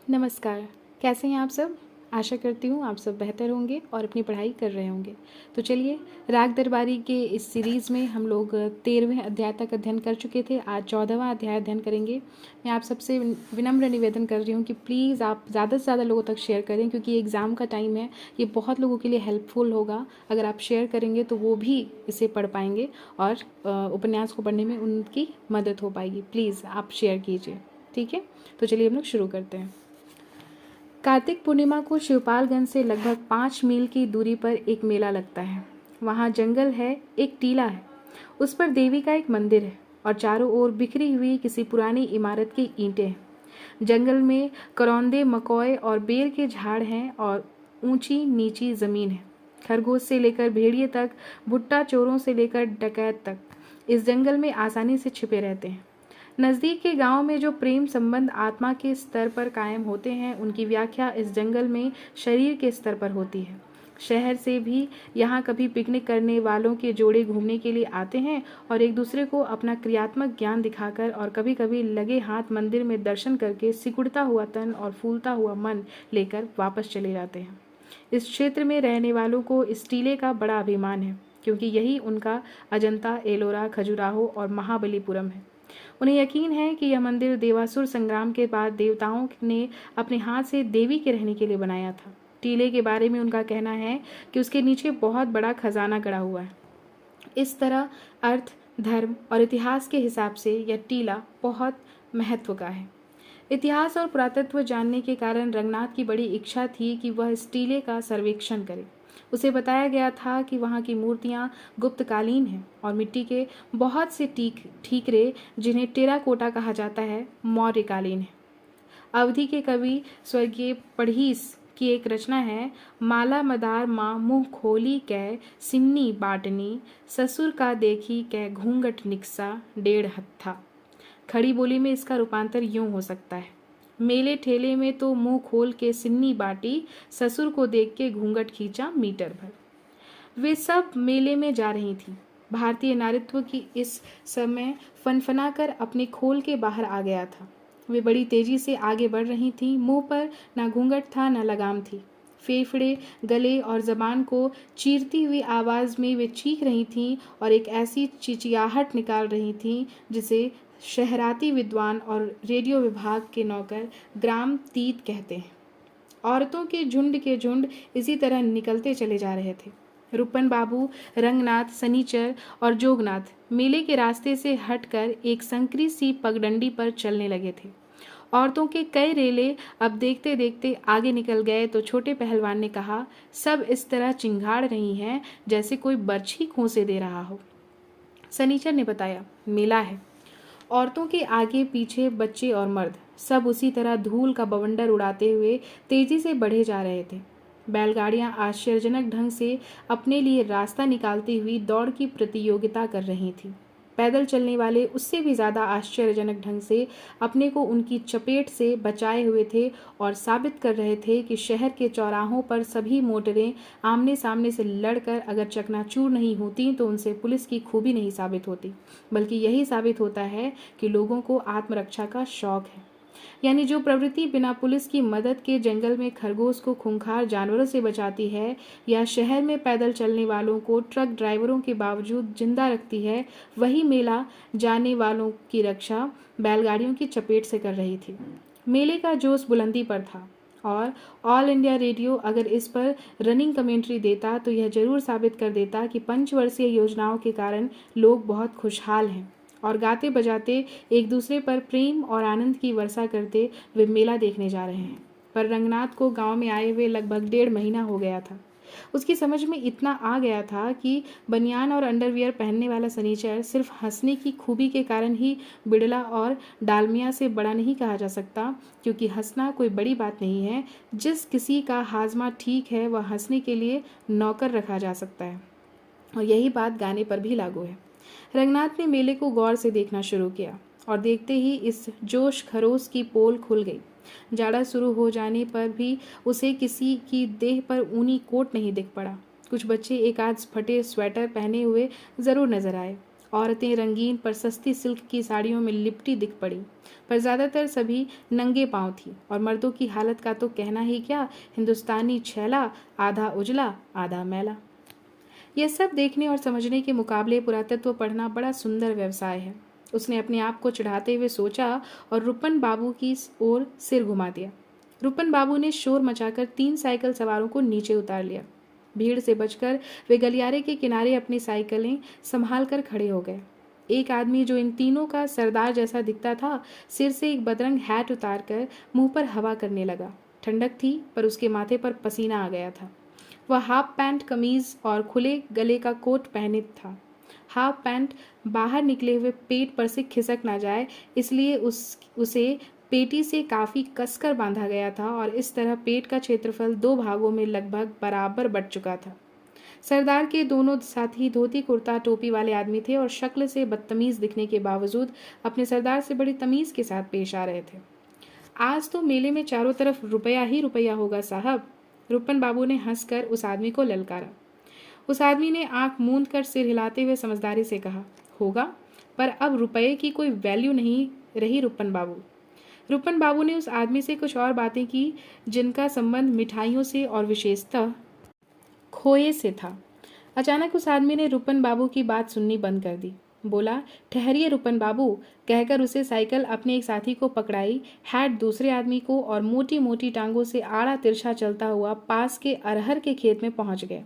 नमस्कार। कैसे हैं आप सब? आशा करती हूँ आप सब बेहतर होंगे और अपनी पढ़ाई कर रहे होंगे। तो चलिए, राग दरबारी के इस सीरीज़ में हम लोग 13वें अध्याय तक अध्ययन कर चुके थे। आज 14वां अध्याय अध्ययन करेंगे। मैं आप सबसे विनम्र निवेदन कर रही हूँ कि प्लीज़ आप ज़्यादा से ज़्यादा लोगों तक शेयर करें, क्योंकि एग्ज़ाम का टाइम है। ये बहुत लोगों के लिए हेल्पफुल होगा। अगर आप शेयर करेंगे तो वो भी इसे पढ़ पाएंगे और उपन्यास को पढ़ने में उनकी मदद हो पाएगी। प्लीज़ आप शेयर कीजिए, ठीक है? तो चलिए हम लोग शुरू करते हैं। कार्तिक पूर्णिमा को शिवपालगंज से लगभग 5 मील की दूरी पर एक मेला लगता है। वहाँ जंगल है, एक टीला है, उस पर देवी का एक मंदिर है और चारों ओर बिखरी हुई किसी पुरानी इमारत की ईंटें हैं। जंगल में करौंदे, मकौए और बेर के झाड़ हैं और ऊंची नीची जमीन है। खरगोश से लेकर भेड़िए तक, भुट्टा चोरों से लेकर डकैत तक इस जंगल में आसानी से छिपे रहते हैं। नज़दीक के गांव में जो प्रेम संबंध आत्मा के स्तर पर कायम होते हैं, उनकी व्याख्या इस जंगल में शरीर के स्तर पर होती है। शहर से भी यहाँ कभी पिकनिक करने वालों के जोड़े घूमने के लिए आते हैं और एक दूसरे को अपना क्रियात्मक ज्ञान दिखाकर और कभी कभी लगे हाथ मंदिर में दर्शन करके सिकुड़ता हुआ तन और फूलता हुआ मन लेकर वापस चले जाते हैं। इस क्षेत्र में रहने वालों को इस टीले का बड़ा अभिमान है, क्योंकि यही उनका अजंता, एलोरा, खजुराहो और महाबलीपुरम है। उन्हें यकीन है कि यह मंदिर देवासुर संग्राम के बाद देवताओं ने अपने हाथ से देवी के रहने के लिए बनाया था। टीले के बारे में उनका कहना है कि उसके नीचे बहुत बड़ा खजाना गड़ा हुआ है। इस तरह अर्थ, धर्म और इतिहास के हिसाब से यह टीला बहुत महत्व का है। इतिहास और पुरातत्व जानने के कारण रंगनाथ की बड़ी इच्छा थी कि वह इस टीले का सर्वेक्षण करे। उसे बताया गया था कि वहाँ की मूर्तियाँ गुप्तकालीन हैं और मिट्टी के बहुत से ठीकरे, जिन्हें टेराकोटा कहा जाता है, मौर्यकालीन है। अवधि के कवि स्वर्गीय पढ़ीस की एक रचना है, माला मदार माँ मुँह खोली कै सिन्नी बाटनी, ससुर का देखी कै घूंघट निकसा 1.5 हत्था। खड़ी बोली में इसका रूपांतर यूं हो सकता है, मेले ठेले में तो मुंह खोल के सिन्नी बाटी, ससुर को देख के घूंघट खींचा मीटर भर। वे सब मेले में जा रही थीं। भारतीय नारीत्व की इस समय फनफना कर अपने खोल के बाहर आ गया था। वे बड़ी तेजी से आगे बढ़ रही थीं। मुंह पर ना घूंघट था, ना लगाम थी। फेफड़े, गले और जबान को चीरती हुई आवाज में वे चीख रही थीं और एक ऐसी चिचियाहट निकाल रही थीं जिसे शहराती विद्वान और रेडियो विभाग के नौकर ग्राम तीत कहते हैं। औरतों के झुंड इसी तरह निकलते चले जा रहे थे। रुपन बाबू, रंगनाथ, सनीचर और जोगनाथ मेले के रास्ते से हटकर एक संकरी सी पगडंडी पर चलने लगे थे। औरतों के कई रेले अब देखते देखते आगे निकल गए तो छोटे पहलवान ने कहा, सब इस तरह चिंगाड़ रही हैं जैसे कोई बर्छी खोसे दे रहा हो। सनीचर ने बताया, मेला है। औरतों के आगे पीछे बच्चे और मर्द सब उसी तरह धूल का बवंडर उड़ाते हुए तेजी से बढ़े जा रहे थे। बैलगाड़ियां आश्चर्यजनक ढंग से अपने लिए रास्ता निकालती हुई दौड़ की प्रतियोगिता कर रही थीं। पैदल चलने वाले उससे भी ज़्यादा आश्चर्यजनक ढंग से अपने को उनकी चपेट से बचाए हुए थे और साबित कर रहे थे कि शहर के चौराहों पर सभी मोटरें आमने सामने से लड़कर अगर चकनाचूर नहीं होती तो उनसे पुलिस की खूबी नहीं साबित होती, बल्कि यही साबित होता है कि लोगों को आत्मरक्षा का शौक है। यानी जो प्रवृत्ति बिना पुलिस की मदद के जंगल में खरगोश को खूंखार जानवरों से बचाती है या शहर में पैदल चलने वालों को ट्रक ड्राइवरों के बावजूद जिंदा रखती है, वही मेला जाने वालों की रक्षा बैलगाड़ियों की चपेट से कर रही थी। मेले का जोश बुलंदी पर था और ऑल इंडिया रेडियो अगर इस पर रनिंग कमेंट्री देता तो यह जरूर साबित कर देता कि पंचवर्षीय योजनाओं के कारण लोग बहुत खुशहाल हैं और गाते बजाते एक दूसरे पर प्रेम और आनंद की वर्षा करते वे मेला देखने जा रहे हैं। पर रंगनाथ को गांव में आए हुए लगभग 1.5 महीना हो गया था। उसकी समझ में इतना आ गया था कि बनियान और अंडरवियर पहनने वाला सनीचर सिर्फ हंसने की खूबी के कारण ही बिड़ला और डालमिया से बड़ा नहीं कहा जा सकता, क्योंकि हंसना कोई बड़ी बात नहीं है। जिस किसी का हाजमा ठीक है वह हंसने के लिए नौकर रखा जा सकता है, और यही बात गाने पर भी लागू है। रंगनाथ ने मेले को गौर से देखना शुरू किया और देखते ही इस जोश खरोश की पोल खुल गई। जाड़ा शुरू हो जाने पर भी उसे किसी की देह पर ऊनी कोट नहीं दिख पड़ा। कुछ बच्चे एक आध फटे स्वेटर पहने हुए जरूर नजर आए औरतें रंगीन पर सस्ती सिल्क की साड़ियों में लिपटी दिख पड़ी, पर ज़्यादातर सभी नंगे पांव थी। और मर्दों की हालत का तो कहना ही क्या, हिंदुस्तानी छैला आधा उजला आधा मैला। यह सब देखने और समझने के मुकाबले पुरातत्व पढ़ना बड़ा सुंदर व्यवसाय है। उसने अपने आप को चिढ़ाते हुए सोचा और रुपन बाबू की ओर सिर घुमा दिया। रुपन बाबू ने शोर मचाकर 3 साइकिल सवारों को नीचे उतार लिया। भीड़ से बचकर वे गलियारे के किनारे अपनी साइकिलें संभाल कर खड़े हो गए। एक आदमी जो इन तीनों का सरदार जैसा दिखता था, सिर से एक बदरंग हैट उतारकर मुंह पर हवा करने लगा। ठंडक थी, पर उसके माथे पर पसीना आ गया था। वह हाफ पैंट कमीज और खुले गले का कोट पहने था। हाफ पैंट बाहर निकले हुए पेट पर से खिसक ना जाए, इसलिए उसे पेटी से काफ़ी कसकर बांधा गया था और इस तरह पेट का क्षेत्रफल 2 भागों में लगभग बराबर बंट चुका था। सरदार के दोनों साथी धोती कुर्ता टोपी वाले आदमी थे और शक्ल से बदतमीज़ दिखने के बावजूद अपने सरदार से बड़ी तमीज़ के साथ पेश आ रहे थे। आज तो मेले में चारों तरफ रुपया ही रुपया होगा साहब, रुपन बाबू ने हंसकर उस आदमी को ललकारा। उस आदमी ने आंख मूंद कर सिर हिलाते हुए समझदारी से कहा, होगा, पर अब रुपये की कोई वैल्यू नहीं रही रुपन बाबू। रुपन बाबू ने उस आदमी से कुछ और बातें की जिनका संबंध मिठाइयों से और विशेषतः खोए से था। अचानक उस आदमी ने रुपन बाबू की बात सुननी बंद कर दी। बोला, ठहरिए रुपन बाबू, कहकर उसे साइकिल अपने एक साथी को पकड़ाई, हैट दूसरे आदमी को और मोटी मोटी टांगों से आड़ा तिरछा चलता हुआ पास के अरहर के खेत में पहुंच गए।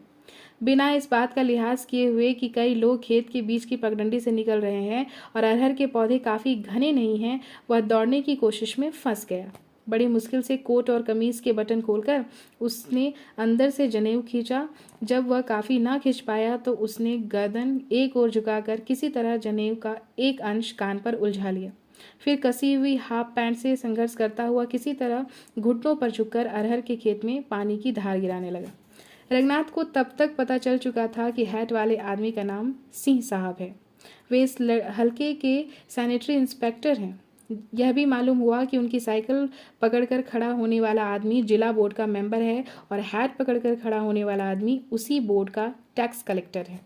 बिना इस बात का लिहाज किए हुए कि कई लोग खेत के बीच की पगडंडी से निकल रहे हैं और अरहर के पौधे काफ़ी घने नहीं हैं, वह दौड़ने की कोशिश में फंस गया। बड़ी मुश्किल से कोट और कमीज के बटन खोलकर उसने अंदर से जनेऊ खींचा। जब वह काफ़ी ना खींच पाया तो उसने गर्दन एक ओर झुकाकर किसी तरह जनेऊ का एक अंश कान पर उलझा लिया। फिर कसी हुई हाफ पैंट से संघर्ष करता हुआ किसी तरह घुटनों पर झुककर अरहर के खेत में पानी की धार गिराने लगा। रंगनाथ को तब तक पता चल चुका था कि हैट वाले आदमी का नाम सिंह साहब है। वे इस हल्के के सैनिटरी इंस्पेक्टर हैं। यह भी मालूम हुआ कि उनकी साइकिल पकड़कर खड़ा होने वाला आदमी जिला बोर्ड का मेंबर है और हैट पकड़कर खड़ा होने वाला आदमी उसी बोर्ड का टैक्स कलेक्टर है।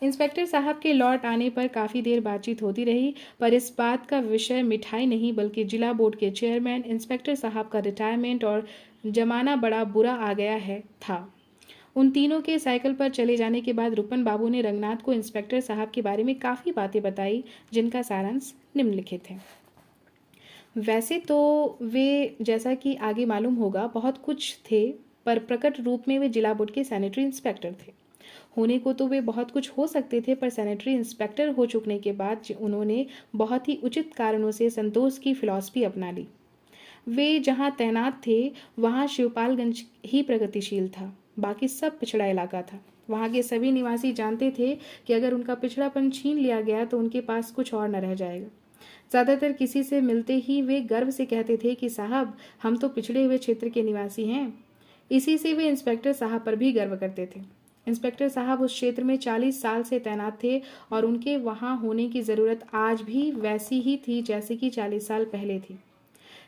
इंस्पेक्टर साहब के लौट आने पर काफ़ी देर बातचीत होती रही, पर इस बात का विषय मिठाई नहीं बल्कि जिला बोर्ड के चेयरमैन इंस्पेक्टर साहब का रिटायरमेंट और जमाना बड़ा बुरा आ गया है था। उन तीनों के साइकिल पर चले जाने के बाद रुपन बाबू ने रंगनाथ को इंस्पेक्टर साहब के बारे में काफ़ी बातें बताई, जिनका सारांश निम्नलिखित है। वैसे तो वे, जैसा कि आगे मालूम होगा, बहुत कुछ थे, पर प्रकट रूप में वे जिला बोर्ड के सैनिटरी इंस्पेक्टर थे। होने को तो वे बहुत कुछ हो सकते थे, पर सैनिटरी इंस्पेक्टर हो चुकने के बाद उन्होंने बहुत ही उचित कारणों से संतोष की फिलॉसफी अपना ली। वे जहाँ तैनात थे वहाँ शिवपालगंज ही प्रगतिशील था, बाकी सब पिछड़ा इलाका था। वहाँ के सभी निवासी जानते थे कि अगर उनका पिछड़ापन छीन लिया गया तो उनके पास कुछ और न रह जाएगा। ज़्यादातर किसी से मिलते ही वे गर्व से कहते थे कि साहब, हम तो पिछड़े हुए क्षेत्र के निवासी हैं। इसी से वे इंस्पेक्टर साहब पर भी गर्व करते थे। इंस्पेक्टर साहब उस क्षेत्र में 40 साल से तैनात थे और उनके वहाँ होने की ज़रूरत आज भी वैसी ही थी जैसे कि 40 साल पहले थी।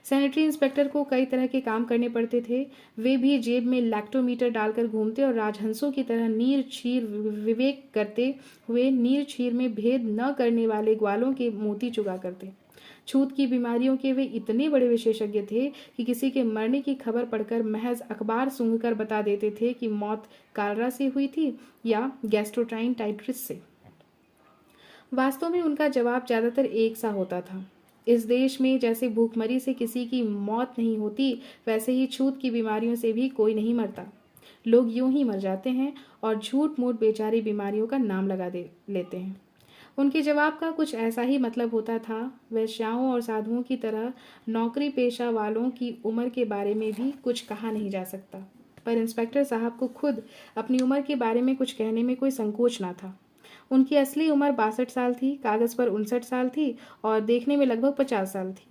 सैनिटरी इंस्पेक्टर को कई तरह के काम करने पड़ते थे। वे भी जेब में लैक्टोमीटर डालकर घूमते और राजहंसों की तरह नीर छीर विवेक करते हुए नीर छीर में भेद न करने वाले ग्वालों के मोती चुगा करते। छूत की बीमारियों के वे इतने बड़े विशेषज्ञ थे कि किसी के मरने की खबर पढ़कर महज अखबार सूंघकर बता देते थे कि मौत कालरा से हुई थी या गैस्ट्रोटाइटिस से। वास्तव में उनका जवाब ज़्यादातर एक सा होता था। इस देश में जैसे भूखमरी से किसी की मौत नहीं होती, वैसे ही छूत की बीमारियों से भी कोई नहीं मरता। लोग यूं ही मर जाते हैं और झूठ मूठ बेचारी बीमारियों का नाम लगा लेते हैं। उनके जवाब का कुछ ऐसा ही मतलब होता था। वैश्याओं और साधुओं की तरह नौकरी पेशा वालों की उम्र के बारे में भी कुछ कहा नहीं जा सकता, पर इंस्पेक्टर साहब को खुद अपनी उम्र के बारे में कुछ कहने में कोई संकोच ना था। उनकी असली उम्र 62 साल थी, कागज़ पर 59 साल थी और देखने में लगभग 50 साल थी।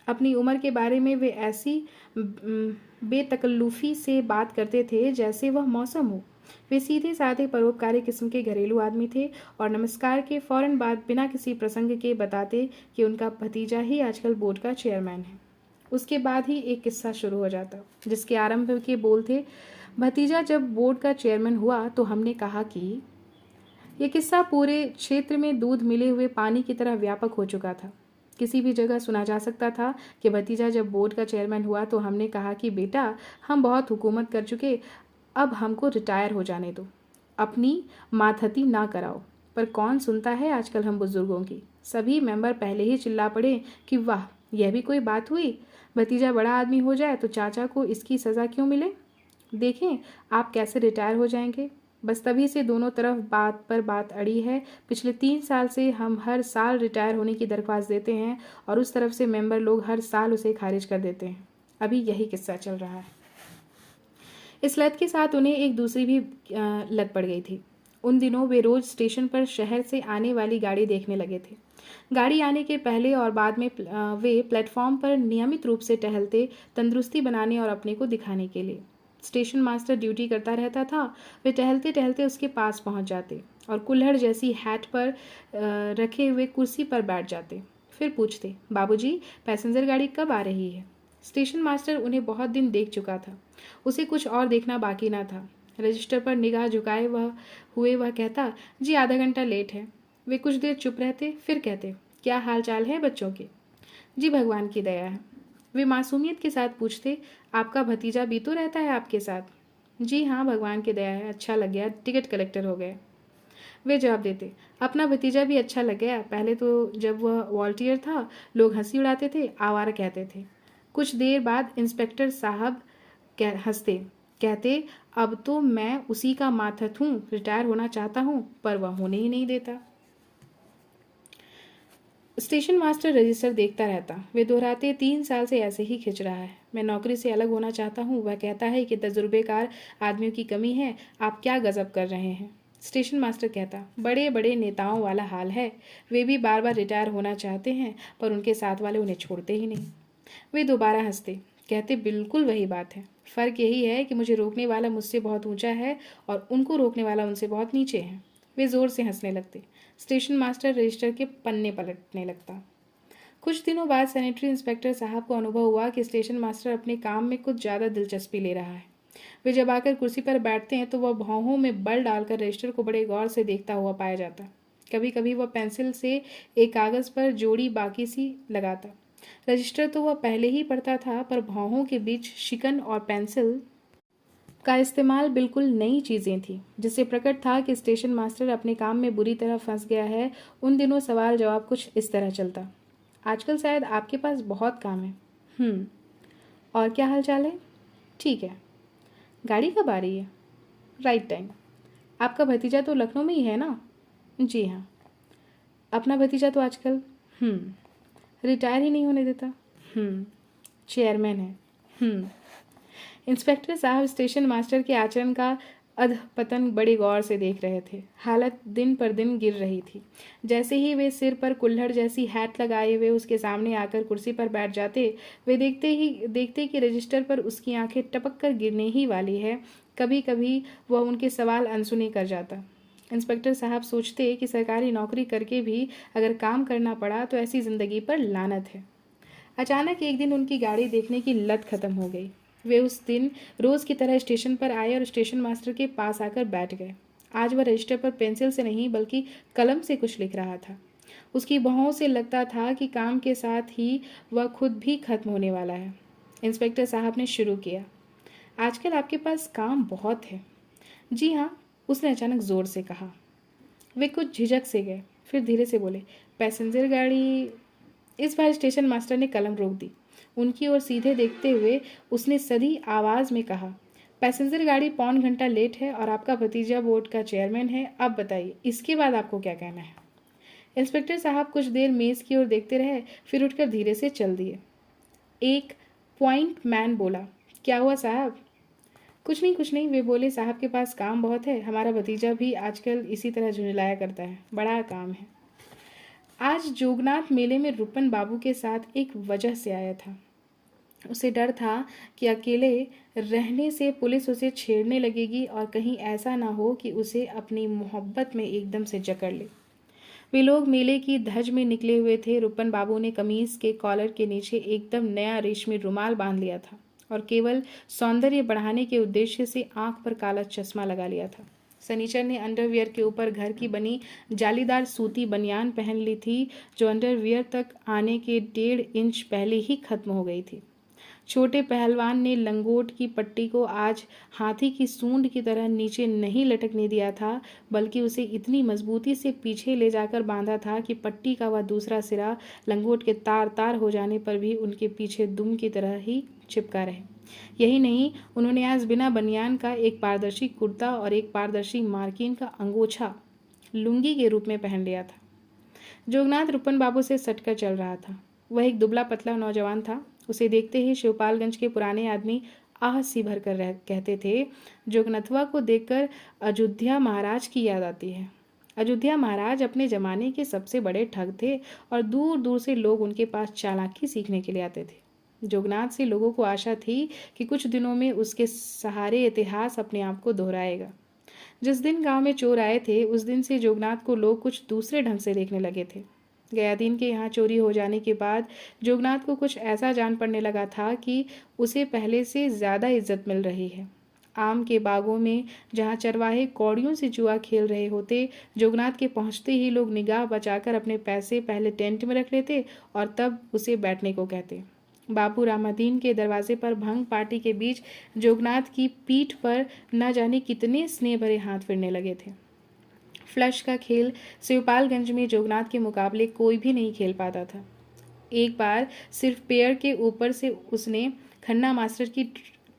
अपनी उम्र के बारे में वे ऐसी बेतकल्लुफ़ी से बात करते थे जैसे वह मौसम हो। वे सीधे साधे परोपकारी किस्म के घरेलू आदमी थे और नमस्कार के फौरन बाद बिना किसी प्रसंग के बताते कि उनका भतीजा ही आजकल बोर्ड का चेयरमैन है। उसके बाद ही एक किस्सा शुरू हो जाता, जिसके आरंभ के बोल थे, भतीजा जब बोर्ड का चेयरमैन हुआ तो हमने कहा कि ये किस्सा पूरे क्षेत्र में दूध मिले हुए पानी की तरह व्यापक हो चुका था। किसी भी जगह सुना जा सकता था कि भतीजा जब बोर्ड का चेयरमैन हुआ तो हमने कहा कि बेटा, हम बहुत हुकूमत कर चुके, अब हमको रिटायर हो जाने दो, अपनी मातहती ना कराओ। पर कौन सुनता है आजकल हम बुजुर्गों की। सभी मेंबर पहले ही चिल्ला पड़े कि वाह, यह भी कोई बात हुई। भतीजा बड़ा आदमी हो जाए तो चाचा को इसकी सज़ा क्यों मिले। देखें आप कैसे रिटायर हो जाएंगे। बस तभी से दोनों तरफ बात पर बात अड़ी है। पिछले 3 साल से हम हर साल रिटायर होने की दरख्वास्त देते हैं और उस तरफ से मेंबर लोग हर साल उसे खारिज कर देते हैं। अभी यही किस्सा चल रहा है। इस लत के साथ उन्हें एक दूसरी भी लत पड़ गई थी। उन दिनों वे रोज स्टेशन पर शहर से आने वाली गाड़ी देखने लगे थे। गाड़ी आने के पहले और बाद में वे प्लेटफॉर्म पर नियमित रूप से टहलते, तंदुरुस्ती बनाने और अपने को दिखाने के लिए। स्टेशन मास्टर ड्यूटी करता रहता था। वे टहलते टहलते उसके पास पहुंच जाते और कुल्हड़ जैसी हैट पर रखे हुए कुर्सी पर बैठ जाते। फिर पूछते, बाबूजी, पैसेंजर गाड़ी कब आ रही है। स्टेशन मास्टर उन्हें बहुत दिन देख चुका था। उसे कुछ और देखना बाकी ना था। रजिस्टर पर निगाह झुकाए वह कहता, जी आधा घंटा लेट है। वे कुछ देर चुप रहते, फिर कहते, क्या हाल चाल है बच्चों के। जी भगवान की दया है। वे मासूमियत के साथ पूछते, आपका भतीजा भी तो रहता है आपके साथ। जी हाँ, भगवान की दया है, अच्छा लग गया, टिकट कलेक्टर हो गए। वे जवाब देते, अपना भतीजा भी अच्छा लग गया। पहले तो जब वह वॉलंटियर था लोग हंसी उड़ाते थे, आवारा कहते थे। कुछ देर बाद इंस्पेक्टर साहब हंसते, कहते, अब तो मैं उसी का माथत हूँ, रिटायर होना चाहता हूँ पर वह होने ही नहीं देता। स्टेशन मास्टर रजिस्टर देखता रहता। वे दोहराते, 3 साल से ऐसे ही खिंच रहा है। मैं नौकरी से अलग होना चाहता हूँ। वह कहता है कि तजुर्बेकार आदमियों की कमी है। आप क्या गजब कर रहे हैं। स्टेशन मास्टर कहता, बड़े बड़े नेताओं वाला हाल है। वे भी बार बार रिटायर होना चाहते हैं पर उनके साथ वाले उन्हें छोड़ते ही नहीं। वे दोबारा हंसते, कहते, बिल्कुल वही बात है। फ़र्क यही है कि मुझे रोकने वाला मुझसे बहुत ऊंचा है और उनको रोकने वाला उनसे बहुत नीचे है। वे ज़ोर से हंसने लगते। स्टेशन मास्टर रजिस्टर के पन्ने पलटने लगता। कुछ दिनों बाद सैनिटरी इंस्पेक्टर साहब को अनुभव हुआ कि स्टेशन मास्टर अपने काम में कुछ ज़्यादा दिलचस्पी ले रहा है। वे जब आकर कुर्सी पर बैठते हैं तो वह भौहों में बल डालकर रजिस्टर को बड़े गौर से देखता हुआ पाया जाता। कभी कभी वह पेंसिल से एक कागज़ पर जोड़ी बाकी सी लगाता। रजिस्टर तो वह पहले ही पढ़ता था पर भौहों के बीच शिकन और पेंसिल का इस्तेमाल बिल्कुल नई चीज़ें थी, जिससे प्रकट था कि स्टेशन मास्टर अपने काम में बुरी तरह फंस गया है। उन दिनों सवाल जवाब कुछ इस तरह चलता, आजकल शायद आपके पास बहुत काम है। और क्या हाल चाल है। ठीक है। गाड़ी कब आ रही है। Right time. आपका भतीजा तो लखनऊ में ही है ना। जी हाँ। अपना भतीजा तो आजकल रिटायर ही नहीं होने देता। चेयरमैन है। इंस्पेक्टर साहब स्टेशन मास्टर के आचरण का अधपतन बड़े गौर से देख रहे थे। हालत दिन पर दिन गिर रही थी। जैसे ही वे सिर पर कुल्हड़ जैसी हैट लगाए हुए उसके सामने आकर कुर्सी पर बैठ जाते, वे देखते कि रजिस्टर पर उसकी आंखें टपक कर गिरने ही वाली है। कभी कभी वह उनके सवाल अनसुने कर जाता। इंस्पेक्टर साहब सोचते कि सरकारी नौकरी करके भी अगर काम करना पड़ा तो ऐसी ज़िंदगी पर लानत है। अचानक एक दिन उनकी गाड़ी देखने की लत खत्म हो गई। वे उस दिन रोज़ की तरह स्टेशन पर आए और स्टेशन मास्टर के पास आकर बैठ गए। आज वह रजिस्टर पर पेंसिल से नहीं बल्कि कलम से कुछ लिख रहा था। उसकी भौहों से लगता था कि काम के साथ ही वह खुद भी खत्म होने वाला है। इंस्पेक्टर साहब ने शुरू किया, आजकल आपके पास काम बहुत है। जी हाँ, उसने अचानक ज़ोर से कहा। वे कुछ झिझक से गए, फिर धीरे से बोले, पैसेंजर गाड़ी। इस बार स्टेशन मास्टर ने कलम रोक दी। उनकी ओर सीधे देखते हुए उसने सधी आवाज़ में कहा, पैसेंजर गाड़ी 1.25 घंटा लेट है और आपका भतीजा बोर्ड का चेयरमैन है। अब बताइए इसके बाद आपको क्या कहना है। इंस्पेक्टर साहब कुछ देर मेज़ की ओर देखते रहे, फिर उठकर धीरे से चल दिए। एक पॉइंट मैन बोला, क्या हुआ साहब। कुछ नहीं। वे बोले, साहब के पास काम बहुत है। हमारा भतीजा भी आजकल इसी तरह झुंझलाया करता है, बड़ा काम है। आज जोगनाथ मेले में रुपन बाबू के साथ एक वजह से आया था। उसे डर था कि अकेले रहने से पुलिस उसे छेड़ने लगेगी और कहीं ऐसा ना हो कि उसे अपनी मोहब्बत में एकदम से जकड़ ले। वे लोग मेले की धज में निकले हुए थे। रुपन बाबू ने कमीज के कॉलर के नीचे एकदम नया रेशमी रुमाल बांध लिया था और केवल सौंदर्य बढ़ाने के उद्देश्य से आंख पर काला चश्मा लगा लिया था। सनीचर ने अंडरवियर के ऊपर घर की बनी जालीदार सूती बनियान पहन ली थी, जो अंडरवियर तक आने के 1.5 इंच पहले ही खत्म हो गई थी। छोटे पहलवान ने लंगोट की पट्टी को आज हाथी की सूंड की तरह नीचे नहीं लटकने दिया था, बल्कि उसे इतनी मजबूती से पीछे ले जाकर बांधा था कि पट्टी का वह दूसरा सिरा लंगोट के तार तार हो जाने पर भी उनके पीछे दुम की तरह ही चिपका रहे। यही नहीं, उन्होंने आज बिना बनियान का एक पारदर्शी कुर्ता और एक पारदर्शी मार्किन का अंगोछा लुंगी के रूप में पहन लिया था। जोगनाथ रुपन बाबू से सटकर चल रहा था। वह एक दुबला पतला नौजवान था। उसे देखते ही शिवपालगंज के पुराने आदमी आह सी भर कर कहते थे, जोगनथवा को देखकर अयोध्या महाराज की याद आती है। अयोध्या महाराज अपने जमाने के सबसे बड़े ठग थे और दूर दूर से लोग उनके पास चालाकी सीखने के लिए आते थे। जोगनाथ से लोगों को आशा थी कि कुछ दिनों में उसके सहारे इतिहास अपने आप को दोहराएगा। जिस दिन गांव में चोर आए थे, उस दिन से जोगनाथ को लोग कुछ दूसरे ढंग से देखने लगे थे। गयादीन के यहाँ चोरी हो जाने के बाद जोगनाथ को कुछ ऐसा जान पड़ने लगा था कि उसे पहले से ज़्यादा इज्जत मिल रही है। आम के बागों में जहाँ चरवाहे कौड़ियों से जुआ खेल रहे होते, जोगनाथ के पहुँचते ही लोग निगाह बचाकर अपने पैसे पहले टेंट में रख लेते और तब उसे बैठने को कहते। बापू रामादीन के दरवाजे पर भंग पार्टी के बीच जोगनाथ की पीठ पर न जाने कितने स्नेह भरे हाथ फिरने लगे थे। फ्लश का खेल शिवपालगंज में जोगनाथ के मुकाबले कोई भी नहीं खेल पाता था। एक बार सिर्फ पेड़ के ऊपर से उसने खन्ना मास्टर की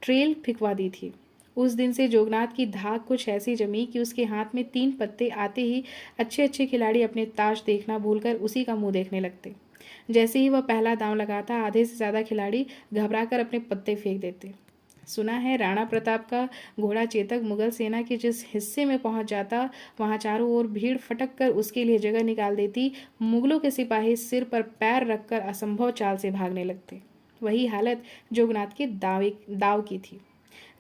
ट्रेल फिकवा दी थी। उस दिन से जोगनाथ की धाक कुछ ऐसी जमी कि उसके हाथ में 3 पत्ते आते ही अच्छे अच्छे खिलाड़ी अपने ताश देखना भूलकर उसी का मुंह देखने लगते। जैसे ही वह पहला दांव लगाता, आधे से ज़्यादा खिलाड़ी घबराकर अपने पत्ते फेंक देते। सुना है राणा प्रताप का घोड़ा चेतक मुगल सेना के जिस हिस्से में पहुंच जाता, वहां चारों ओर भीड़ फटक कर उसके लिए जगह निकाल देती। मुगलों के सिपाही सिर पर पैर रखकर असंभव चाल से भागने लगते। वही हालत जोगनाथ के दाव की थी।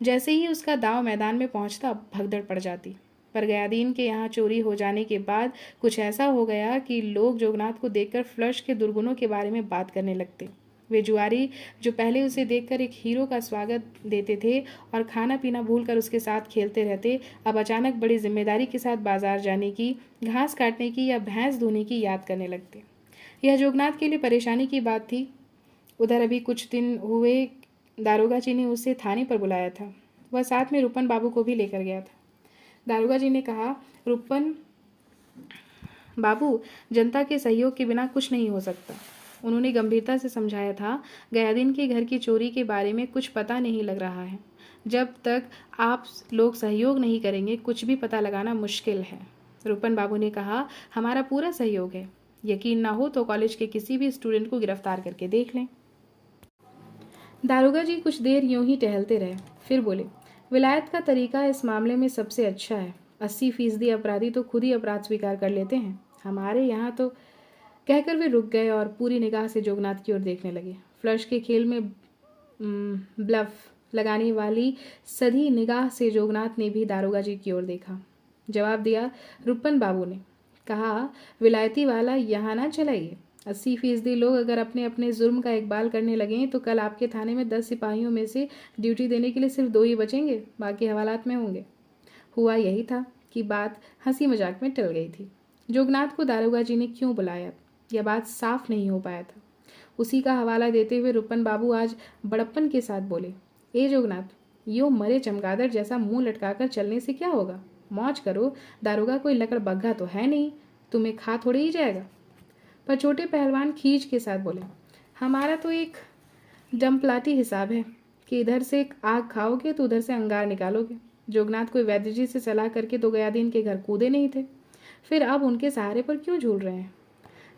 जैसे ही उसका दाव मैदान में पहुंचता, भगदड़ पड़ जाती। पर गयादीन के यहाँ चोरी हो जाने के बाद कुछ ऐसा हो गया कि लोग जोगनाथ को देखकर फ्लश के दुर्गुणों के बारे में बात करने लगते। वे जुआरी जो पहले उसे देखकर एक हीरो का स्वागत देते थे और खाना पीना भूलकर उसके साथ खेलते रहते, अब अचानक बड़ी जिम्मेदारी के साथ बाजार जाने की, घास काटने की या भैंस धोने की याद करने लगते। यह जोगनाथ के लिए परेशानी की बात थी। उधर अभी कुछ दिन हुए दारोगा जी ने उसे थाने पर बुलाया था। वह साथ में रुपन बाबू को भी लेकर गया था। दारोगा जी ने कहा, रुपन बाबू, जनता के सहयोग के बिना कुछ नहीं हो सकता। उन्होंने गंभीरता से समझाया था, गयादीन के घर की चोरी के बारे में कुछ पता नहीं लग रहा है। जब तक आप लोग सहयोग नहीं करेंगे, कुछ भी पता लगाना मुश्किल है। रुपन बाबू ने कहा, हमारा पूरा सहयोग है। यकीन ना हो तो कॉलेज के किसी भी स्टूडेंट को गिरफ्तार करके देख लें। दारोगा जी कुछ देर यूं ही टहलते रहे, फिर बोले, विलायत का तरीका इस मामले में सबसे अच्छा है। 80% अपराधी तो खुद ही अपराध स्वीकार कर लेते हैं। हमारे यहाँ तो कहकर वे रुक गए और पूरी निगाह से जोगनाथ की ओर देखने लगे। फ्लश के खेल में ब्लफ लगाने वाली सधी निगाह से जोगनाथ ने भी दारोगा जी की ओर देखा। जवाब दिया रुपन बाबू ने। कहा, विलायती वाला यहाँ ना चलाइए। 80% लोग अगर अपने अपने जुर्म का इकबाल करने लगें तो कल आपके थाने में 10 सिपाहियों में से ड्यूटी देने के लिए सिर्फ 2 ही बचेंगे, बाकी हवालात में होंगे। हुआ यही था कि बात हंसी मजाक में टल गई थी। जोगनाथ को दारोगा जी ने क्यों बुलाया, यह बात साफ नहीं हो पाया था। उसी का हवाला देते हुए रुपन बाबू आज बड़प्पन के साथ बोले, ए जोगनाथ, यो मरे चमगादड़ जैसा मुंह लटकाकर चलने से क्या होगा? मौज करो, दारोगा कोई लकड़ बग्घा तो है नहीं, तुम्हें खा थोड़े ही जाएगा। पर छोटे पहलवान खींच के साथ बोले, हमारा तो एक डम्पलाटी हिसाब है कि इधर से आग खाओगे तो उधर से अंगार निकालोगे। जोगनाथ कोई वैद्य जी से सलाह करके तो गयादीन के घर कूदे नहीं थे, फिर अब उनके सहारे पर क्यों झूल रहे हैं?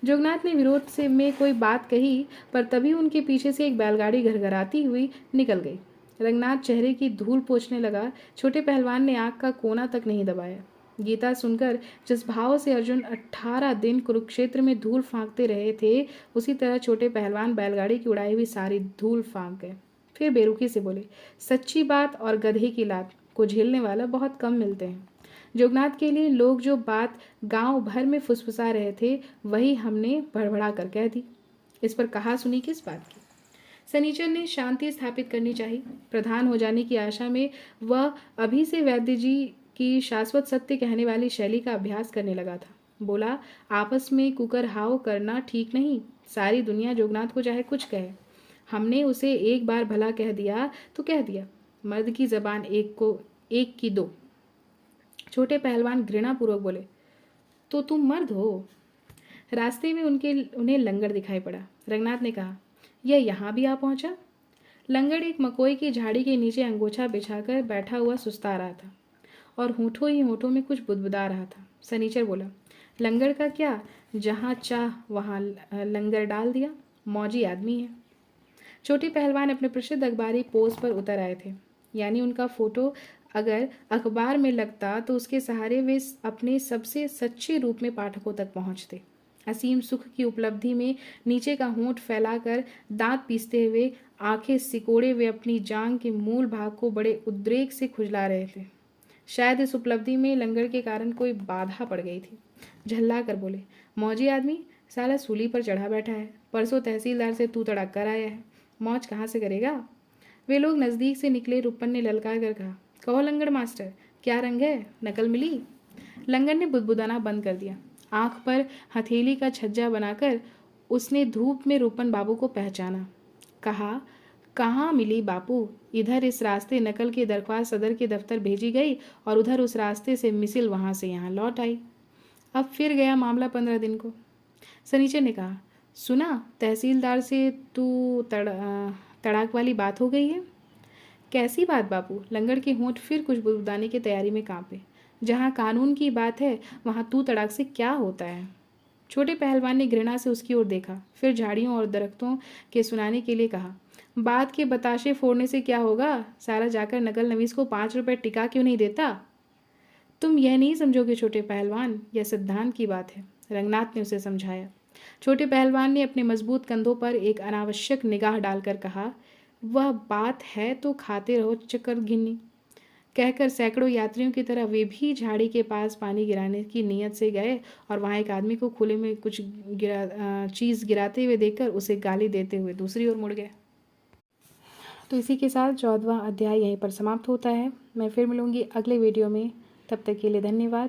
जोगनाथ ने विरोध से में कोई बात कही, पर तभी उनके पीछे से एक बैलगाड़ी घरघराती हुई निकल गई। रंगनाथ चेहरे की धूल पोंछने लगा। छोटे पहलवान ने आंख का कोना तक नहीं दबाया। गीता सुनकर जिस भाव से अर्जुन 18 दिन कुरुक्षेत्र में धूल फांकते रहे थे, उसी तरह छोटे पहलवान बैलगाड़ी की उड़ाई हुई सारी धूल फांक गए। फिर बेरुखी से बोले, सच्ची बात और गधे की लात को झेलने वाला बहुत कम मिलते हैं। जोगनाथ के लिए लोग जो बात गांव भर में फुसफुसा रहे थे, वही हमने भड़बड़ा कर कह दी। इस पर कहा सुनी किस बात की? सनीचर ने शांति स्थापित करनी चाहिए। प्रधान हो जाने की आशा में वह अभी से वैद्य जी कि शाश्वत सत्य कहने वाली शैली का अभ्यास करने लगा था। बोला, आपस में कुकरहाव करना ठीक नहीं। सारी दुनिया जोगनाथ को चाहे कुछ कहे, हमने उसे एक बार भला कह दिया तो कह दिया। मर्द की जबान एक की दो। छोटे पहलवान घृणापूर्वक बोले, तो तुम मर्द हो? रास्ते में उन्हें लंगड़ दिखाई पड़ा। रंगनाथ ने कहा, यह यहाँ भी आ पहुंचा? लंगड़ एक मकोई की झाड़ी के नीचे अंगोछा बिछाकर बैठा हुआ सुस्ता रहा था और होठों ही होठों में कुछ बुदबुदा रहा था। सनीचर बोला, लंगड़ का क्या, जहाँ चाह वहाँ लंगर डाल दिया, मौजी आदमी है। छोटे पहलवान अपने प्रसिद्ध अखबारी पोस्ट पर उतर आए थे, यानी उनका फोटो अगर अखबार में लगता तो उसके सहारे वे अपने सबसे सच्चे रूप में पाठकों तक पहुंचते। असीम सुख की उपलब्धि में नीचे का होंठ फैलाकर दांत पीसते हुए, आंखें सिकोड़े हुए अपनी जांग के मूल भाग को बड़े उद्रेक से खुजला रहे थे। शायद इस उपलब्धि में लंगर के कारण कोई बाधा पड़ गई थी। झल्ला कर बोले, मौजी आदमी साला सूली पर चढ़ा बैठा है, परसों तहसीलदार से तू तड़क कर आया है, मौज कहाँ से करेगा? वे लोग नज़दीक से निकले। रुपन ने ललकार कर कहा, कहो लंगड़ मास्टर, क्या रंग है, नकल मिली? लंगड़ ने बुदबुदाना बंद कर दिया। आंख पर हथेली का छज्जा बनाकर उसने धूप में रूपन बाबू को पहचाना। कहा, कहाँ मिली बापू? इधर इस रास्ते नकल की दरख्वास्त सदर के दफ्तर भेजी गई और उधर उस रास्ते से मिसिल वहाँ से यहाँ लौट आई। अब फिर गया मामला 15 दिन को। सनीचर ने कहा, सुना तहसीलदार से तू तड़ाक वाली बात हो गई है? कैसी बात बापू? लंगड़ के होंठ फिर कुछ बुदबुदाने की तैयारी में कांपे। जहाँ कानून की बात है वहाँ तू तड़ाक से क्या होता है? छोटे पहलवान ने घृणा से उसकी ओर देखा, फिर झाड़ियों और दरख्तों के सुनाने के लिए कहा, बात के बताशे फोड़ने से क्या होगा? सारा जाकर नकल नवीस को 5 रुपए टिका क्यों नहीं देता? तुम यह नहीं समझोगे छोटे पहलवान, यह सिद्धांत की बात है, रंगनाथ ने उसे समझाया। छोटे पहलवान ने अपने मजबूत कंधों पर एक अनावश्यक निगाह डालकर कहा, वह बात है तो खाते रहो चक्कर गिन्नी। कहकर सैकड़ों यात्रियों की तरह वे भी झाड़ी के पास पानी गिराने की नीयत से गए और वहाँ एक आदमी को खुले में कुछ चीज़ गिराते हुए देखकर उसे गाली देते हुए दूसरी ओर मुड़ गए। तो इसी के साथ 14वां अध्याय यहीं पर समाप्त होता है। मैं फिर मिलूँगी अगले वीडियो में। तब तक के लिए धन्यवाद।